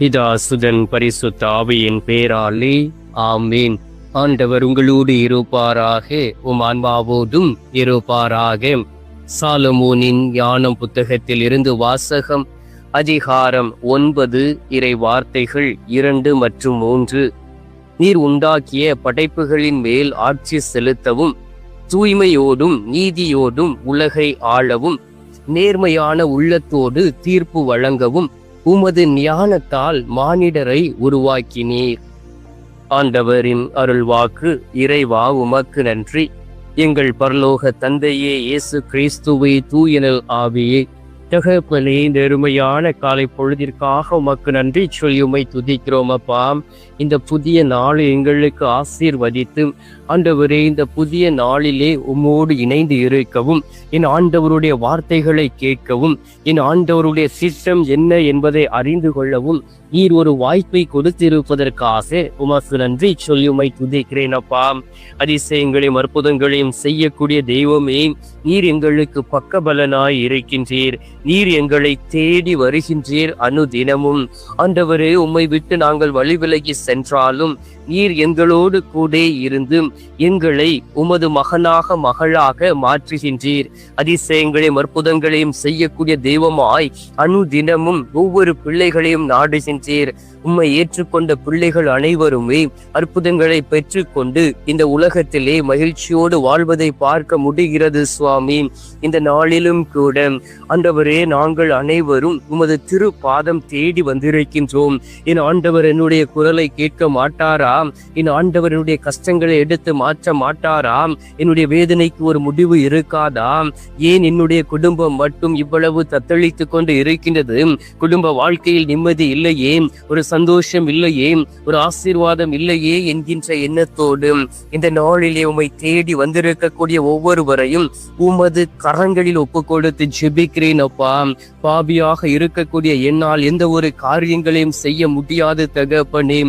பிதாசுதன் பரிசுத்த ஆவியின் பேராலே ஆமீன். ஆண்டவர் உங்களோடு இருப்பாராக, உம் ஆன்மாவோடும் இருப்பாராக. சாலமோனின் ஞானம் புத்தகத்தில் இருந்து வாசகம். அதிகாரம் 9, இறை வார்த்தைகள் 2 மற்றும் 3. நீர் உண்டாக்கிய படைப்புகளின் மேல் ஆட்சி செலுத்தவும், தூய்மையோடும் நீதியோடும் உலகை ஆளவும், நேர்மையான உள்ளத்தோடு தீர்ப்பு வழங்கவும் உமது ஞானத்தால் மானிடரை உருவாக்கினீர். ஆண்டவரின் அருள்வாக்கு. இறைவா உமக்கு நன்றி. எங்கள் பரலோக தந்தையே, இயேசு கிறிஸ்துவே, தூயனல் ஆவியே, தகப்பனே, நெருமையான காலை பொழுதிற்காக உமக்கு நன்றி சொல்லி உம்மை துதிக்கிறோம் அப்பா. இந்த புதிய நாளை எங்களுக்கு ஆசீர்வதித்து ஆண்டவரே, இந்த புதிய நாளிலே உம்மோடு இணைந்து இருக்கவும், என் ஆண்டவருடைய வார்த்தைகளை கேட்கவும், என் ஆண்டவருடைய சித்தம் என்ன என்பதை அறிந்து கொள்ளவும் நீர் ஒரு வாய்ப்பை கொடுத்திருப்பதற்காக உமக்கு நன்றி சொல்லி உம்மை துதிக்கிறேன் அப்பா. அதிசயங்களையும் அற்புதங்களையும் செய்யக்கூடிய தெய்வமே, நீர் எங்களுக்கு பக்கபலனாய் இருக்கின்றீர். நீர் எங்களை தேடி வருகின்றீர் அனுதினமும். ஆண்டவரே, உம்மை விட்டு நாங்கள் வழி விலகி சென்றாலும் நீர் எங்களோடு கூட இருந்து எங்களை உமது மகனாக மகளாக மாற்றுகின்றீர். அதிசயங்களையும் அற்புதங்களையும் செய்யக்கூடிய தெய்வமாய் அனுதினமும் ஒவ்வொரு பிள்ளைகளையும் நாடுகின்றீர். உம்மை ஏற்றுக்கொண்ட பிள்ளைகள் அனைவருமே அற்புதங்களை பெற்றுக்கொண்டு இந்த உலகத்திலே மகிழ்ச்சியோடு வாழ்வதை பார்க்க முடிகிறது சுவாமி. இந்த நாளிலும் கூட ஆண்டவரே, நாங்கள் அனைவரும் உமது திரு பாதம் தேடி வந்திருக்கின்றோம். என் ஆண்டவர் என்னுடைய குரலை கேட்க மாட்டாரா? என் ஆண்டவர் என்னுடைய கஷ்டங்களை எடுத்து மாற்ற மாட்டாரா? என்னுடைய வேதனைக்கு ஒரு முடிவு இருக்காதா? ஏன் என்னுடைய குடும்பம் மட்டும் இவ்வளவு தத்தளித்து கொண்டு இருக்கின்றது? குடும்ப வாழ்க்கையில் நிம்மதி இல்லையே, ஒரு சந்தோஷம் இல்லையே, ஒரு ஆசீர்வாதம் இல்லையே என்கின்ற எண்ணத்தோடு இந்த நாளிலே உம்மை தேடி வந்திருக்கக்கூடிய ஒவ்வொருவரையும் உமது கரங்களில் ஒப்பு கொடுத்து ஜெபிக்கிறேன் அப்பா. பாவியாக இருக்கக்கூடிய என்னால் எந்த ஒரு காரியங்களையும் செய்ய முடியாது தகப்பனே.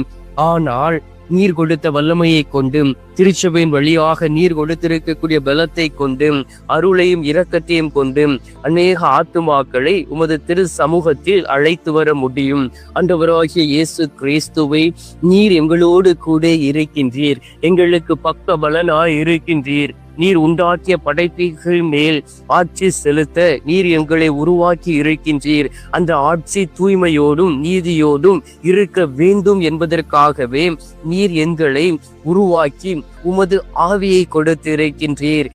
ஆனால் நீர் கொடுத்த வல்லமையை கொண்டு, திருச்சபையின் வழியாக நீர் கொடுத்திருக்கக்கூடிய பலத்தை கொண்டு, அருளையும் இரக்கத்தையும் கொண்டு அநேக ஆத்துமாக்களை உமது திரு சமூகத்தில் அழைத்து வர முடியும். ஆண்டவராகிய இயேசு கிறிஸ்துவை, நீர் எங்களோடு கூட இருக்கின்றீர். எங்களுக்கு பக்க பலனாய் இருக்கின்றீர். நீர் உண்டாக்கிய படைப்புகள் மேல் ஆட்சி செலுத்த நீர் எங்களை உருவாக்கி இருக்கின்றீர். அந்த ஆட்சி தூய்மையோடும் நீதியோடும் இருக்க வேண்டும் என்பதற்காகவே நீர் எங்களை உருவாக்கி உமது ஆவியை கொடுத்திருக்கின்றீர்.